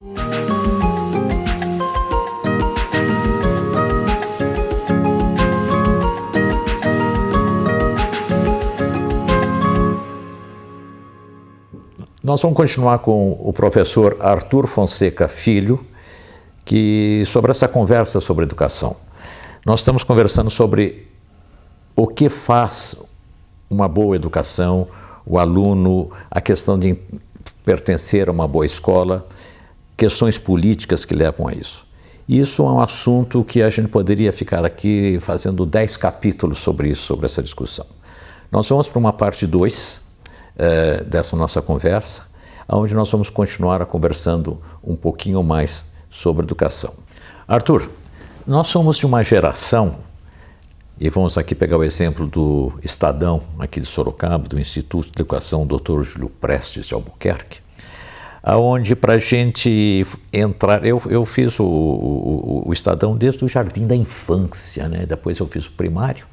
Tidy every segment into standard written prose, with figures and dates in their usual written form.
Nós vamos continuar com o professor Arthur Fonseca Filho, sobre essa conversa sobre educação. Nós estamos conversando sobre o que faz uma boa educação, o aluno, a questão de pertencer a uma boa escola, questões políticas que levam a isso. Isso é um assunto que a gente poderia ficar aqui fazendo 10 capítulos sobre isso, sobre essa discussão. Nós vamos para uma parte 2 dessa nossa conversa, onde nós vamos continuar conversando um pouquinho mais sobre educação. Arthur, nós somos de uma geração, e vamos aqui pegar o exemplo do Estadão, aqui de Sorocaba, do Instituto de Educação Dr. Júlio Prestes de Albuquerque, onde para a gente entrar, eu fiz o Estadão desde o jardim da infância, né? Depois eu fiz o primário,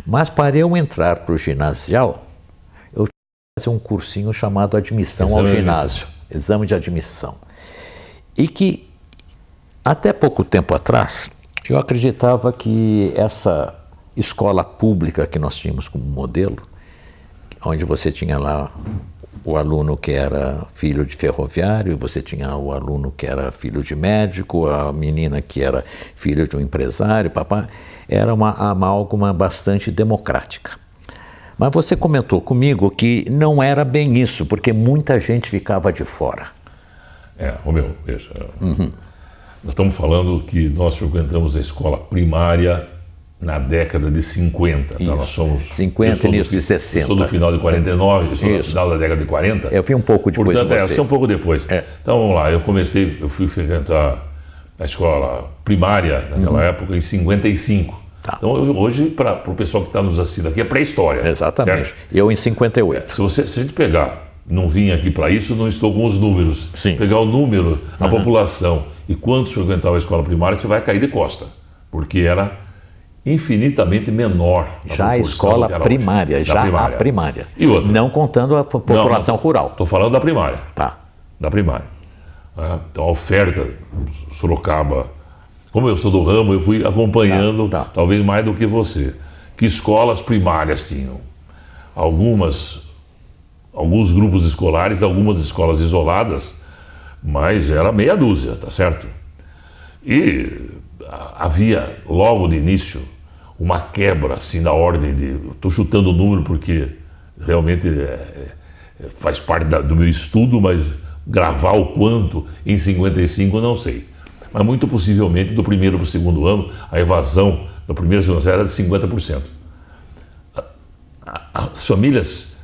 mas para eu entrar para o ginasial, eu tinha que fazer um cursinho chamado Admissão ao Ginásio, Exame de Admissão, e que até pouco tempo atrás eu acreditava que essa escola pública que nós tínhamos como modelo, onde você tinha lá o aluno que era filho de ferroviário, você tinha o aluno que era filho de médico, a menina que era filho de um empresário, papai, era uma amálgama bastante democrática. Mas você comentou comigo que não era bem isso, porque muita gente ficava de fora. Romeu, veja, nós estamos falando que nós frequentamos a escola primária na década de 50, tá? Nós somos 50 e início de 60. Eu sou do final de 49, eu sou do final da década de 40. Eu fui um pouco depois de você. Você é um pouco depois. Então vamos lá, eu fui frequentar a escola primária naquela época em 55. Tá. Então hoje, para o pessoal que está nos assistindo aqui, é pré-história. Exatamente. Certo? Eu em 58. Se a gente pegar, não vim aqui para isso, não estou com os números. Sim. Pegar o número, a população e quantos frequentavam a escola primária, você vai cair de costa, porque era infinitamente menor. Já a escola primária, a primária. E outra? Não contando a população rural. Estou falando da primária. Tá. Da primária. Então a oferta, Sorocaba, como eu sou do ramo, eu fui acompanhando, talvez mais do que você, que escolas primárias tinham. Alguns grupos escolares, algumas escolas isoladas, mas era meia dúzia, tá certo? E havia, logo de início, uma quebra, assim, da ordem de... Estou chutando o número porque realmente faz parte do meu estudo, mas gravar o quanto em 55 eu não sei. Mas muito possivelmente, do primeiro para o segundo ano, a evasão da primeira e segunda série era de 50%. As famílias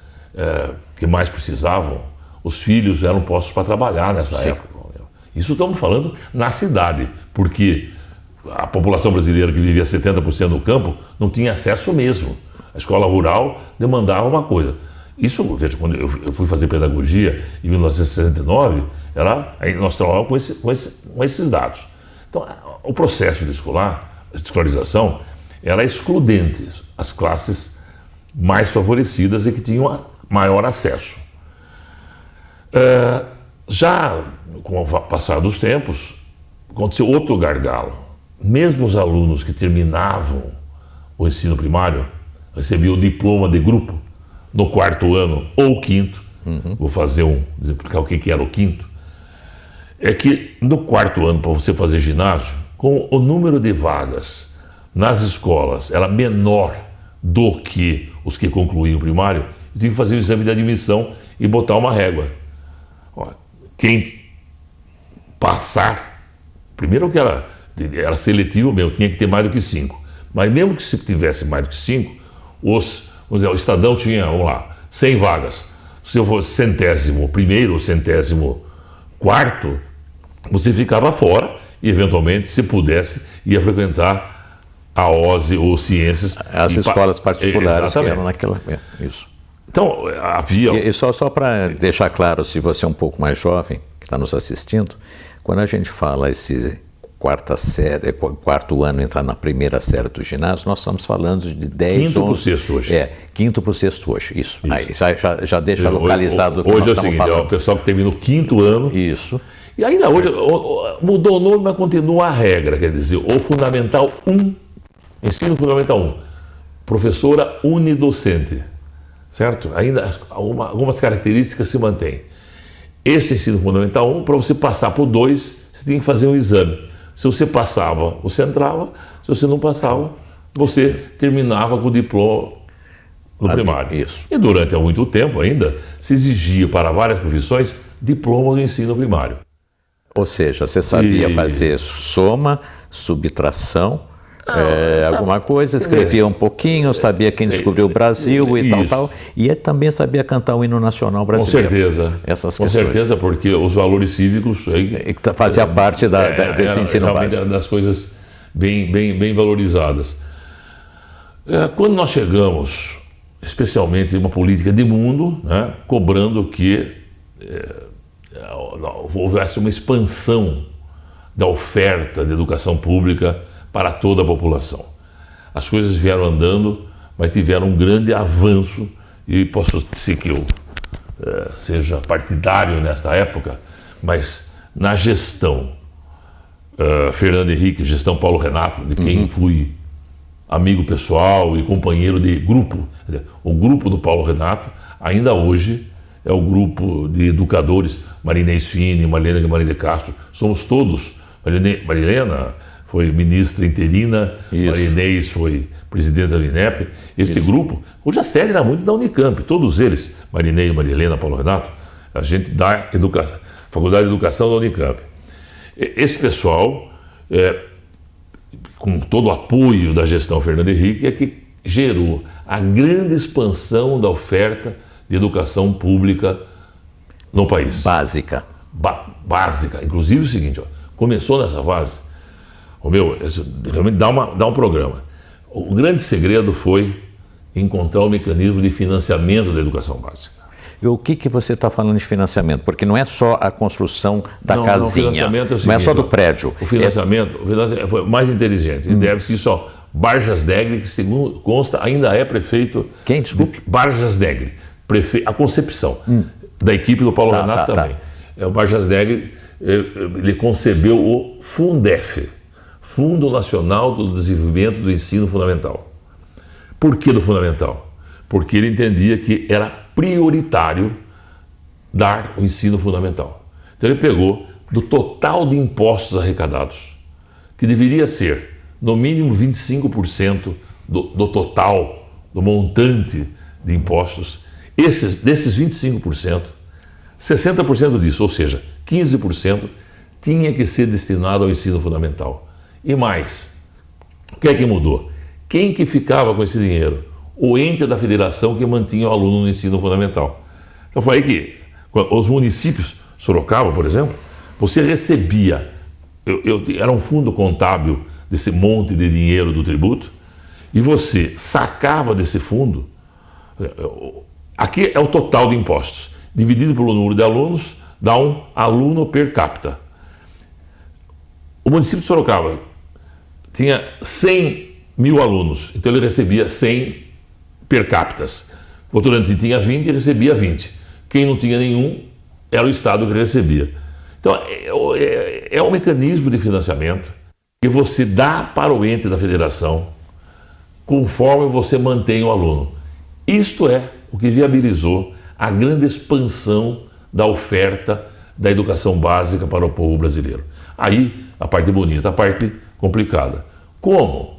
que mais precisavam, os filhos eram postos para trabalhar nessa época. Isso estamos falando na cidade, porque a população brasileira que vivia 70% no campo não tinha acesso mesmo. A escola rural demandava uma coisa. Isso, veja, quando eu fui fazer pedagogia em 1969, nós trabalhávamos com esses dados. Então, o processo de escolarização era excludente as classes mais favorecidas e que tinham maior acesso. Já com o passar dos tempos, aconteceu outro gargalo. Mesmo os alunos que terminavam o ensino primário recebiam o diploma de grupo no quarto ano ou quinto. Vou explicar o que era o quinto. É que no quarto ano, para você fazer ginásio, com o número de vagas nas escolas era menor do que os que concluíam o primário, eu tinha que fazer o exame de admissão e botar uma régua. Quem passar, primeiro que era seletivo mesmo, tinha que ter mais do que 5. Mas mesmo que se tivesse mais do que 5, vamos dizer, o Estadão tinha, 100 vagas. Se eu fosse 100º ou 104º, você ficava fora e, eventualmente, se pudesse, ia frequentar a OSE ou Ciências. As escolas particulares que eram naquela... Isso. Então, havia... E só para deixar claro, se você é um pouco mais jovem, que está nos assistindo, quando a gente fala esse quarto ano entrar na primeira série do ginásio, nós estamos falando de 10, quinto 11... para o sexto hoje. Quinto para o sexto hoje, isso. Aí já deixa localizado o que hoje nós estamos falando. Hoje é o seguinte, o pessoal que termina o quinto ano... Isso. E ainda hoje, mudou o nome, mas continua a regra, quer dizer, o Fundamental 1, ensino Fundamental 1, professora unidocente, certo? Ainda algumas características se mantêm. Esse ensino Fundamental 1, para você passar para o 2, você tinha que fazer um exame. Se você passava, você entrava, se você não passava, você terminava com o diploma no primário. Isso. E durante há muito tempo ainda, se exigia para várias profissões diploma do ensino primário. Ou seja, você sabia fazer soma, subtração, alguma coisa, escrevia um pouquinho, sabia quem descobriu o Brasil e tal, e também sabia cantar o hino nacional brasileiro. Com certeza. Essas questões. Com certeza, porque os valores cívicos... fazia parte desse ensino básico. Das coisas bem valorizadas. Quando nós chegamos, especialmente em uma política de mundo, né, cobrando que houvesse uma expansão da oferta de educação pública para toda a população. As coisas vieram andando, mas tiveram um grande avanço, e posso dizer que eu seja partidário nesta época, mas na gestão Fernando Henrique, gestão Paulo Renato, de quem fui amigo pessoal e companheiro de grupo. Quer dizer, o grupo do Paulo Renato ainda hoje é o grupo de educadores, Marinês Fini, Marilena Guimarães de Castro, somos todos. Marilena foi ministra interina, Marinês foi presidente da INEP. Este grupo, hoje a sede era muito da Unicamp, todos eles, Marinês, Marilena, Paulo Renato, a gente dá educação, Faculdade de Educação da Unicamp. Esse pessoal, com todo o apoio da gestão Fernando Henrique, é que gerou a grande expansão da oferta de educação pública no país. Básica. Básica. Inclusive o seguinte, começou nessa fase, realmente dá um programa. O grande segredo foi encontrar o mecanismo de financiamento da educação básica. E o que você está falando de financiamento? Porque não é só a construção da casinha, não é só do prédio. O financiamento foi mais inteligente. E deve-se isso ao Barjas Degre, que segundo consta ainda é prefeito... Quem, desculpe? Barjas Degre, a concepção da equipe do Paulo Renato também. O Barjas Degre, ele concebeu o Fundef, Fundo Nacional do Desenvolvimento do Ensino Fundamental. Por que do fundamental? Porque ele entendia que era prioritário dar o ensino fundamental. Então ele pegou do total de impostos arrecadados, que deveria ser no mínimo 25% do total, do montante de impostos, desses 25%, 60% disso, ou seja, 15%, tinha que ser destinado ao ensino fundamental. E mais, o que é que mudou? Quem que ficava com esse dinheiro? O ente da federação que mantinha o aluno no ensino fundamental. Então foi aí que os municípios, Sorocaba, por exemplo, você recebia, era um fundo contábil desse monte de dinheiro do tributo, e você sacava desse fundo, aqui é o total de impostos, dividido pelo número de alunos, dá um aluno per capita. O município de Sorocaba tinha 100 mil alunos, então ele recebia 100 per capitas. O Votorantim tinha 20 e recebia 20. Quem não tinha nenhum era o Estado que recebia. Então, é um mecanismo de financiamento que você dá para o ente da federação conforme você mantém o aluno. Isto é o que viabilizou a grande expansão da oferta da educação básica para o povo brasileiro. Aí, a parte bonita, a parte complicada. Como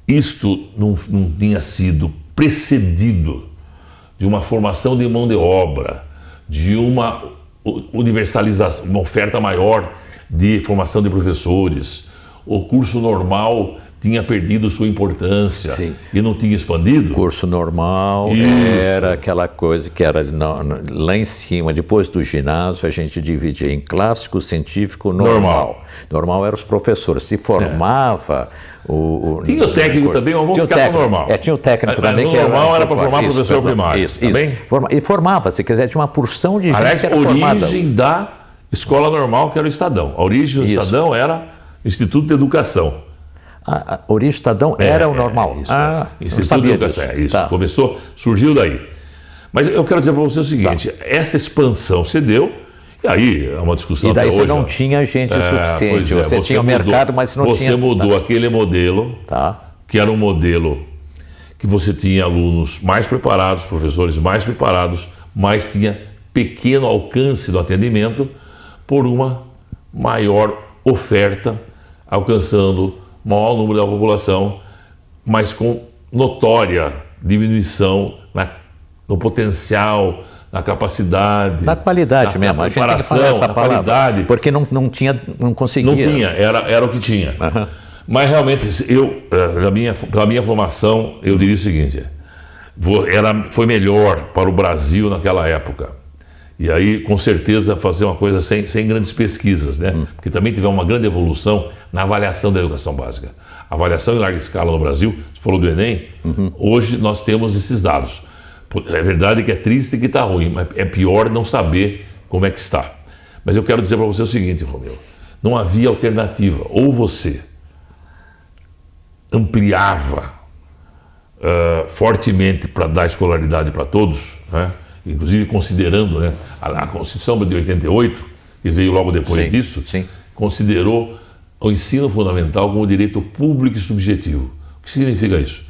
isto não tinha sido precedido de uma formação de mão de obra, de uma universalização, uma oferta maior de formação de professores, o curso normal tinha perdido sua importância. Sim. E não tinha expandido. O curso normal era aquela coisa que era lá em cima, depois do ginásio, a gente dividia em clássico, científico, normal. Normal eram os professores. Se formava tinha o técnico também, mas vamos ficar com o normal. Tinha o técnico também. O normal era para formar professor primário. Isso. E formava, se quiser, tinha uma porção de gente que era formada. A origem da escola normal, que era o Estadão. A origem do Estadão era o Instituto de Educação. A origem do Estadão era o normal. Instituto de Educação. Isso, surgiu daí. Mas eu quero dizer para você o seguinte, essa expansão se deu, E aí é uma discussão E daí até você hoje, não tinha gente suficiente, você tinha o mudou, mercado, mas você não tinha... Você mudou aquele modelo, que era um modelo que você tinha alunos mais preparados, professores mais preparados, mas tinha pequeno alcance do atendimento por uma maior oferta, alcançando o maior número da população, mas com notória diminuição no potencial, na capacidade, na qualidade mesmo, na a gente tem que falar essa palavra, qualidade, porque não conseguia. Não tinha, era o que tinha. Uhum. Mas realmente, pela minha formação, eu diria o seguinte: foi melhor para o Brasil naquela época. E aí, com certeza, fazer uma coisa sem grandes pesquisas, né? Porque também tivemos uma grande evolução na avaliação da educação básica. A avaliação em larga escala no Brasil, você falou do Enem, hoje nós temos esses dados. É verdade que é triste que está ruim, mas é pior não saber como é que está. Mas eu quero dizer para você o seguinte, Romeu: não havia alternativa. Ou você ampliava fortemente para dar escolaridade para todos, né? Inclusive considerando, né, a Constituição de 88, que veio logo depois disso, considerou o ensino fundamental como direito público e subjetivo. O que significa isso?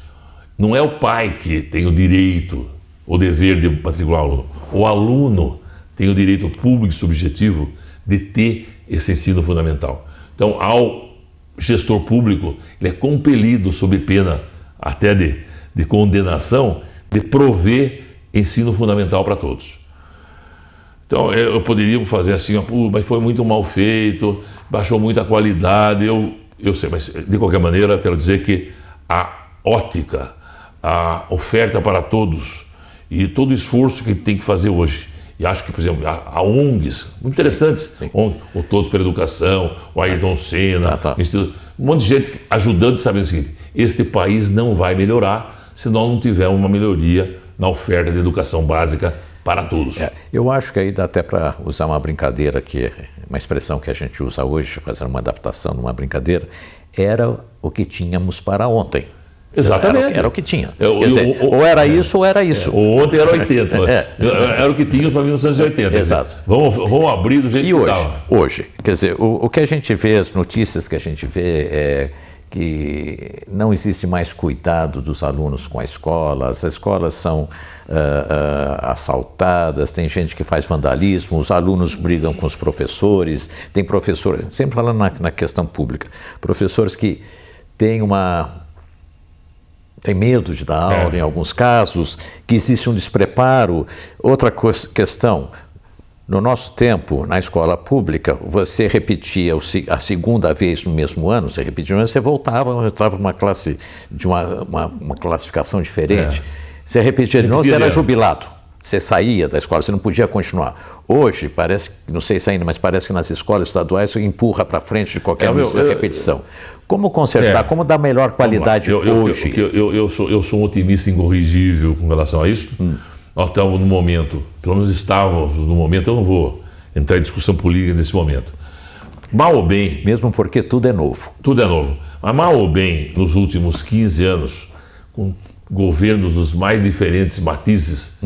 Não é o pai que tem o direito, o dever de matricular o aluno. O aluno tem o direito público e subjetivo de ter esse ensino fundamental. Então, ao gestor público, ele é compelido, sob pena até de condenação, de prover ensino fundamental para todos. Então, eu poderia fazer assim, mas foi muito mal feito, baixou muito a qualidade, eu sei, mas de qualquer maneira, eu quero dizer que a ótica, a oferta para todos e todo o esforço que tem que fazer hoje, e acho que, por exemplo, a ONGs, muito interessantes, o Todos pela Educação, o Ayrton Senna, um monte de gente ajudando, sabendo o seguinte: este país não vai melhorar se nós não tivermos uma melhoria na oferta de educação básica para todos. Eu acho que aí dá até para usar uma brincadeira, uma expressão que a gente usa hoje, fazer uma adaptação numa brincadeira, era o que tínhamos para ontem. Exatamente. Era o que tinha. Quer dizer, ou era isso ou era isso. Ontem era 80. Era o que tínhamos para 1980. Exato. Vamos abrir do jeito que estava. Hoje, quer dizer, o que a gente vê, as notícias que a gente vê é que não existe mais cuidado dos alunos com a escola, as escolas são assaltadas, tem gente que faz vandalismo, os alunos brigam com os professores, tem professores, sempre falando na questão pública, professores que têm medo de dar aula em alguns casos, que existe um despreparo. Outra questão, no nosso tempo, na escola pública, você repetia a segunda vez no mesmo ano, você repetia, você voltava, entrava numa classe de uma classificação diferente. Você repetia de novo, você era jubilado. Você saía da escola, você não podia continuar. Hoje, parece, não sei se ainda, mas parece que nas escolas estaduais você empurra para frente de qualquer repetição. Como consertar, como dar melhor qualidade hoje? Eu sou um otimista incorrigível com relação a isso. Nós estamos no momento, pelo menos estávamos no momento, eu não vou entrar em discussão política nesse momento. Mal ou bem... Mesmo porque tudo é novo. Tudo é novo. Mas mal ou bem, nos últimos 15 anos, com governos dos mais diferentes matizes,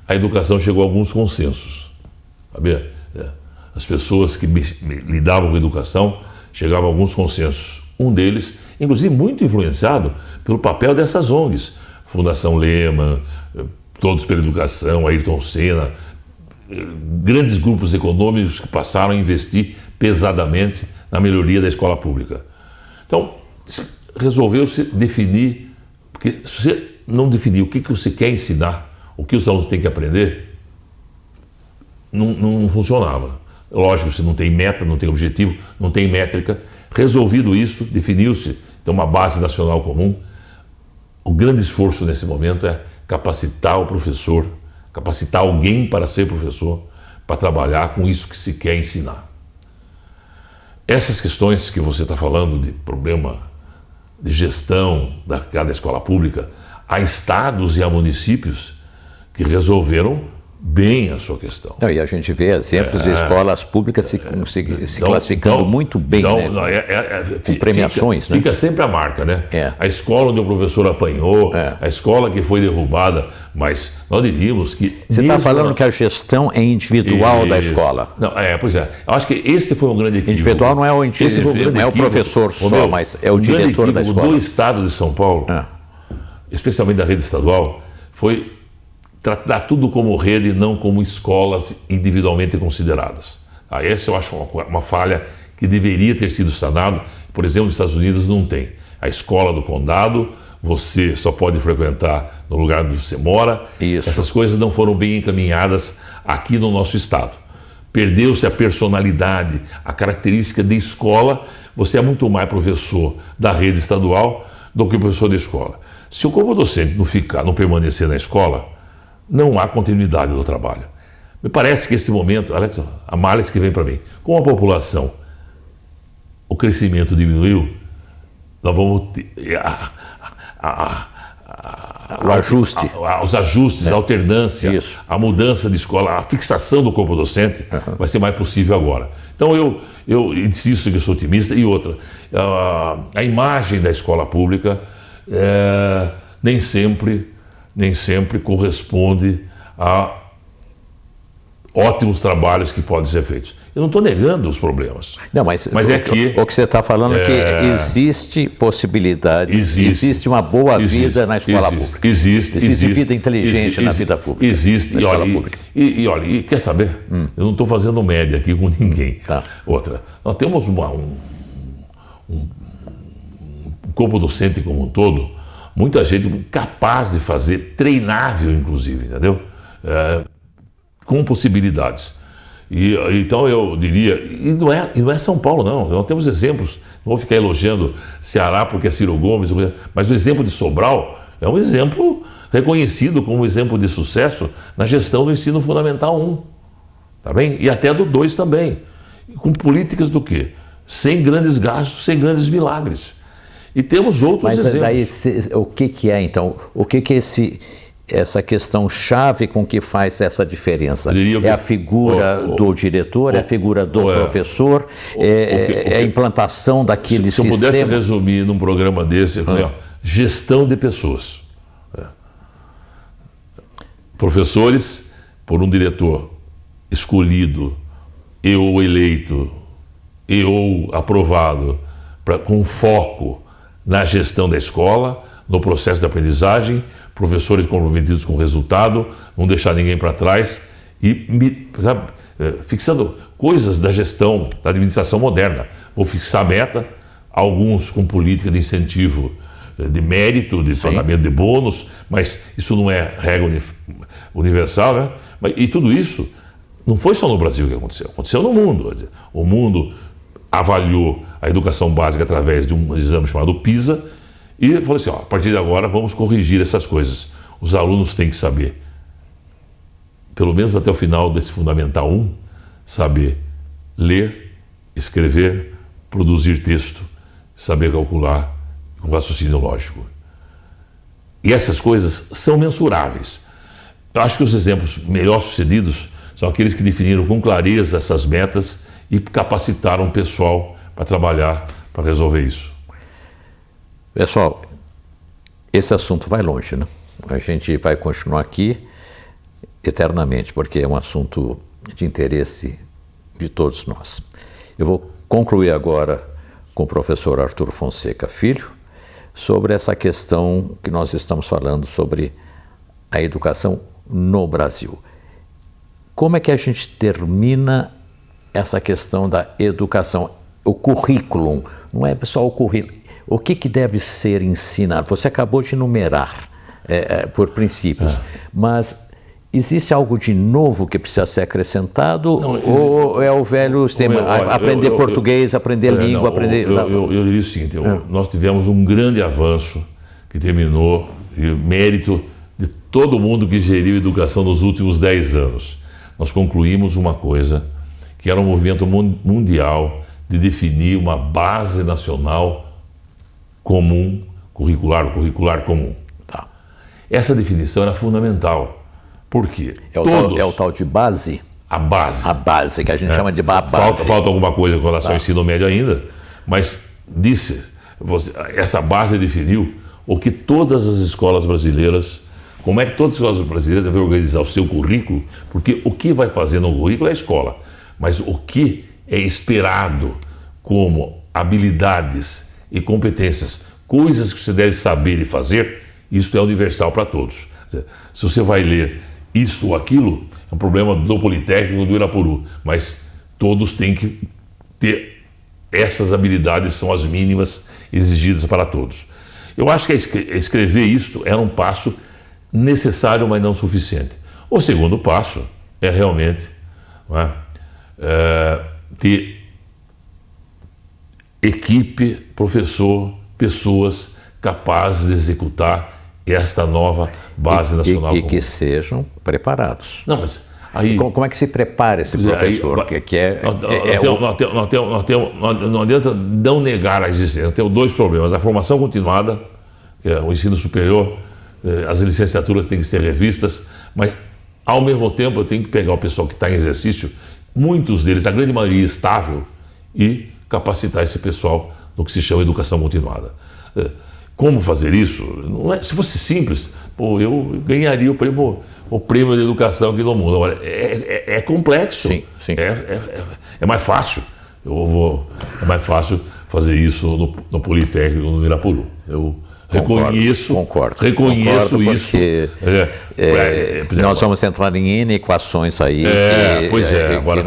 a educação chegou a alguns consensos. Sabia? As pessoas que lidavam com a educação chegavam a alguns consensos. Um deles, inclusive muito influenciado pelo papel dessas ONGs. Fundação Lehman, Todos pela Educação, Ayrton Senna, grandes grupos econômicos que passaram a investir pesadamente na melhoria da escola pública. Então, resolveu-se definir, porque se você não definir o que você quer ensinar, o que os alunos têm que aprender, não funcionava. Lógico, você não tem meta, não tem objetivo, não tem métrica. Resolvido isso, definiu-se então uma base nacional comum. O grande esforço nesse momento é capacitar o professor, capacitar alguém para ser professor, para trabalhar com isso que se quer ensinar. Essas questões que você está falando de problema de gestão da cada escola pública, há estados e há municípios que resolveram bem a sua questão. Não, e a gente vê exemplos de escolas públicas se classificando muito bem, né? Com premiações. Fica sempre a marca, né? A escola onde o professor apanhou, a escola que foi derrubada, mas nós diríamos que... Você está falando que a gestão é individual da escola. Não, pois é. Eu acho que esse foi um grande equívoco. Individual não é o professor só, mas é o diretor da escola. Do Estado de São Paulo, especialmente da rede estadual, foi tratar tudo como rede e não como escolas individualmente consideradas. Essa eu acho uma falha que deveria ter sido sanada. Por exemplo, nos Estados Unidos não tem. A escola do condado, você só pode frequentar no lugar onde você mora. Isso. Essas coisas não foram bem encaminhadas aqui no nosso estado. Perdeu-se a personalidade, a característica de escola. Você é muito mais professor da rede estadual do que professor de escola. Se o corpo docente não permanecer na escola, não há continuidade do trabalho. Me parece que esse momento, a males que vem para mim, com a população, o crescimento diminuiu, nós vamos ter o ajuste. Os ajustes, a alternância, a mudança de escola, a fixação do corpo docente vai ser mais possível agora. Então eu insisto que eu sou otimista. E outra, a imagem da escola pública nem sempre corresponde a ótimos trabalhos que podem ser feitos. Eu não estou negando os problemas. Não, mas o que você está falando é que existe possibilidade, existe uma boa vida na escola pública. Existe vida inteligente na vida pública. Existe. E olha, quer saber? Eu não estou fazendo média aqui com ninguém. Outra, nós temos um corpo docente como um todo, muita gente capaz de fazer, treinável inclusive, entendeu? Com possibilidades. Então eu diria, e não é São Paulo não, nós temos exemplos, não vou ficar elogiando Ceará porque é Ciro Gomes, mas o exemplo de Sobral é um exemplo reconhecido como um exemplo de sucesso na gestão do ensino fundamental 1, tá bem? E até do 2 também, com políticas do quê? Sem grandes gastos, sem grandes milagres. E temos outros exemplos. Mas daí, o que é então? O que é essa questão chave com que faz essa diferença? É a figura do diretor, é a figura do professor, é a implantação daquele sistema? Se eu pudesse resumir num programa desse, gestão de pessoas. Professores, por um diretor escolhido e ou eleito e ou aprovado com foco na gestão da escola, no processo de aprendizagem, professores comprometidos com o resultado, não deixar ninguém para trás e fixando coisas da gestão, da administração moderna. Vou fixar meta, alguns com política de incentivo de mérito, de pagamento de bônus, mas isso não é regra universal, né? E tudo isso não foi só no Brasil que aconteceu no mundo. O mundo avaliou a educação básica através de um exame chamado PISA e falou assim, a partir de agora vamos corrigir essas coisas. Os alunos têm que saber, pelo menos até o final desse Fundamental 1, saber ler, escrever, produzir texto, saber calcular com raciocínio lógico. E essas coisas são mensuráveis. Eu acho que os exemplos melhor sucedidos são aqueles que definiram com clareza essas metas e capacitaram o pessoal para trabalhar, para resolver isso. Pessoal, esse assunto vai longe, né? A gente vai continuar aqui eternamente, porque é um assunto de interesse de todos nós. Eu vou concluir agora com o professor Arthur Fonseca Filho sobre essa questão que nós estamos falando sobre a educação no Brasil. Como é que a gente termina essa questão da educação? O currículo, não é só o currículo. O que deve ser ensinado? Você acabou de enumerar por princípios, mas existe algo de novo que precisa ser acrescentado? Ou é o velho sistema, aprender português, aprender língua, aprender... Eu diria o seguinte, nós tivemos um grande avanço que terminou, e mérito de todo mundo que geriu educação nos últimos 10 anos. Nós concluímos uma coisa, que era um movimento mundial de definir uma base nacional curricular comum. Essa definição era fundamental Por quê? É o tal de base? A base. A base, que a gente chama de base. Falta alguma coisa com relação ao ensino médio ainda, mas essa base definiu o que todas as escolas brasileiras, como é que todas as escolas brasileiras devem organizar o seu currículo, porque o que vai fazer no currículo é a escola, mas o que é esperado como habilidades e competências, coisas que você deve saber e fazer, isso é universal para todos. Se você vai ler isto ou aquilo, é um problema do Politécnico do Irapuru, mas todos têm que ter essas habilidades, são as mínimas exigidas para todos. Eu acho que escrever isto era um passo necessário, mas não suficiente. O segundo passo é realmente ter equipe, professor, pessoas capazes de executar esta nova base nacional. E que sejam preparados. Não, mas aí... Como é que se prepara esse professor? Não adianta não negar a existência. Temos dois problemas. A formação continuada, que é o ensino superior, as licenciaturas têm que ser revistas, mas, ao mesmo tempo, eu tenho que pegar o pessoal que está em exercício, muitos deles, a grande maioria estável, e capacitar esse pessoal no que se chama educação continuada. Como fazer isso? Se fosse simples, eu ganharia o prêmio de educação aqui no mundo. Agora, é complexo. Sim. É mais fácil. É mais fácil fazer isso no Politécnico, no Irapuru. Eu Concordo reconheço isso. Porque nós vamos entrar em N equações aí. Agora,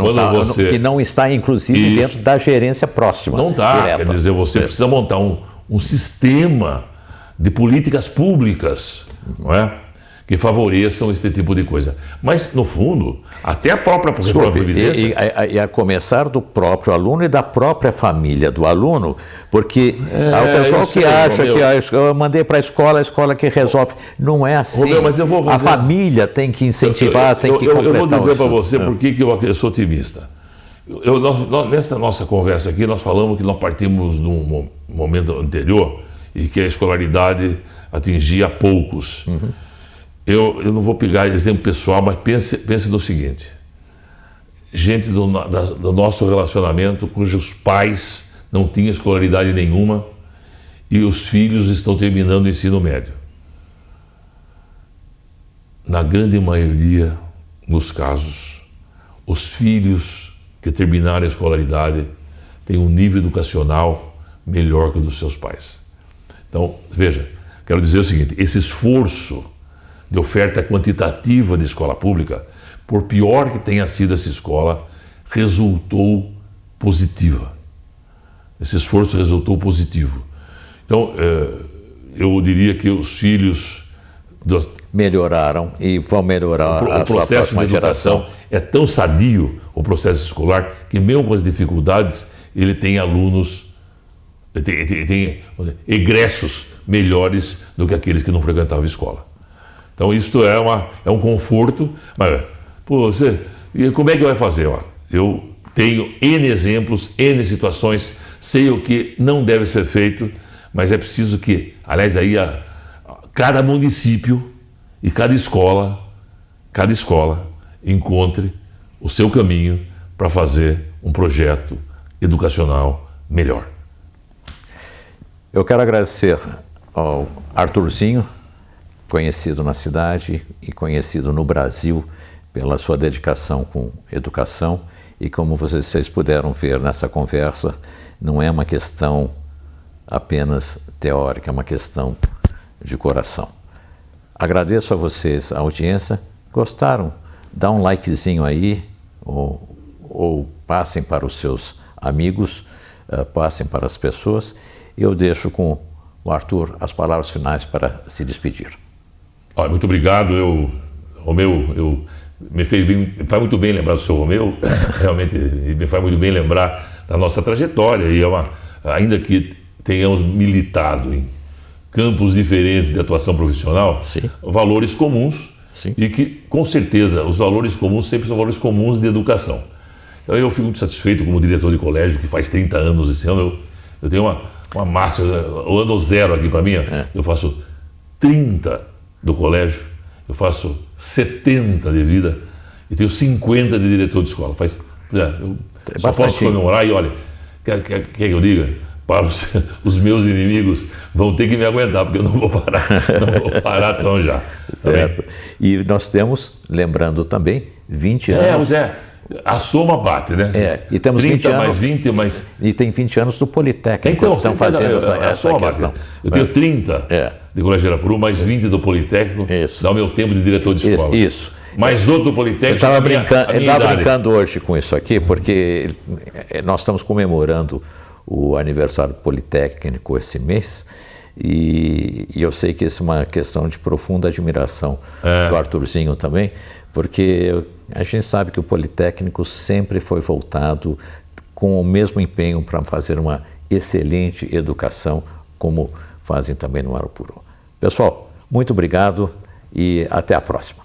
que não está, inclusive, dentro da gerência próxima. Não está. Quer dizer, você precisa montar um sistema de políticas públicas, não é? Que favoreçam esse tipo de coisa. Mas, no fundo, até a própria previdência... E a começar do próprio aluno e da própria família do aluno, porque o pessoal que acha que eu mandei para a escola que resolve. Não é assim. Romeu, mas eu vou fazer... A família tem que incentivar, tem que completar. Eu vou dizer para você por que eu sou otimista. Nessa nossa conversa aqui, nós falamos que nós partimos de um momento anterior e que a escolaridade atingia poucos. Uhum. Eu não vou pegar exemplo pessoal, mas pense no seguinte: gente do nosso relacionamento cujos pais não tinham escolaridade nenhuma e os filhos estão terminando o ensino médio. Na grande maioria dos casos, os filhos que terminaram a escolaridade têm um nível educacional melhor que o dos seus pais. Então, veja, quero dizer o seguinte: esse esforço de oferta quantitativa de escola pública, por pior que tenha sido essa escola, resultou positiva. Esse esforço resultou positivo. Então, eu diria que os filhos... melhoraram e vão melhorar a sua próxima geração. É tão sadio o processo escolar que, mesmo com as dificuldades, ele tem alunos, tem egressos melhores do que aqueles que não frequentavam a escola. Então, isto é um conforto. Mas, como é que vai fazer? Eu tenho N exemplos, N situações, sei o que não deve ser feito, mas é preciso que, aliás, aí cada município e cada escola encontre o seu caminho para fazer um projeto educacional melhor. Eu quero agradecer ao Arthurzinho, conhecido na cidade e conhecido no Brasil pela sua dedicação com educação, e como vocês puderam ver nessa conversa, não é uma questão apenas teórica, é uma questão de coração. Agradeço a vocês a audiência. Gostaram? Dá um likezinho aí, ou passem para os seus amigos, passem para as pessoas. Eu deixo com o Arthur as palavras finais para se despedir. Muito obrigado. Romeu, me faz muito bem lembrar do seu Romeu, realmente me faz muito bem lembrar da nossa trajetória, e ainda que tenhamos militado em campos diferentes de atuação profissional, sim, valores comuns, sim, e que, com certeza, os valores comuns sempre são valores comuns de educação. Então, eu fico muito satisfeito como diretor de colégio, que faz 30 anos esse ano. Eu tenho uma máxima, o ano zero aqui para mim, eu faço 30 do colégio, eu faço 70 de vida e tenho 50 de diretor de escola. Só posso comemorar e olha, quer que eu diga? Para os meus inimigos vão ter que me aguentar, porque eu não vou parar tão já. Certo. E nós temos, lembrando também, 20 anos. A soma bate, né? E temos 30 20 anos, mais 20, mais... E tem 20 anos do Politécnico, então, que estão fazendo essa questão. Eu tenho 30 de Colégio Arapuru, mais 20 do Politécnico, dá o meu tempo de diretor de escola. Isso. Mais outro do Politécnico. Eu estava brincando hoje com isso aqui, porque nós estamos comemorando o aniversário do Politécnico esse mês, e eu sei que isso é uma questão de profunda admiração do Arthurzinho também, porque a gente sabe que o Politécnico sempre foi voltado com o mesmo empenho para fazer uma excelente educação, como fazem também no Arapuru. Pessoal, muito obrigado e até a próxima.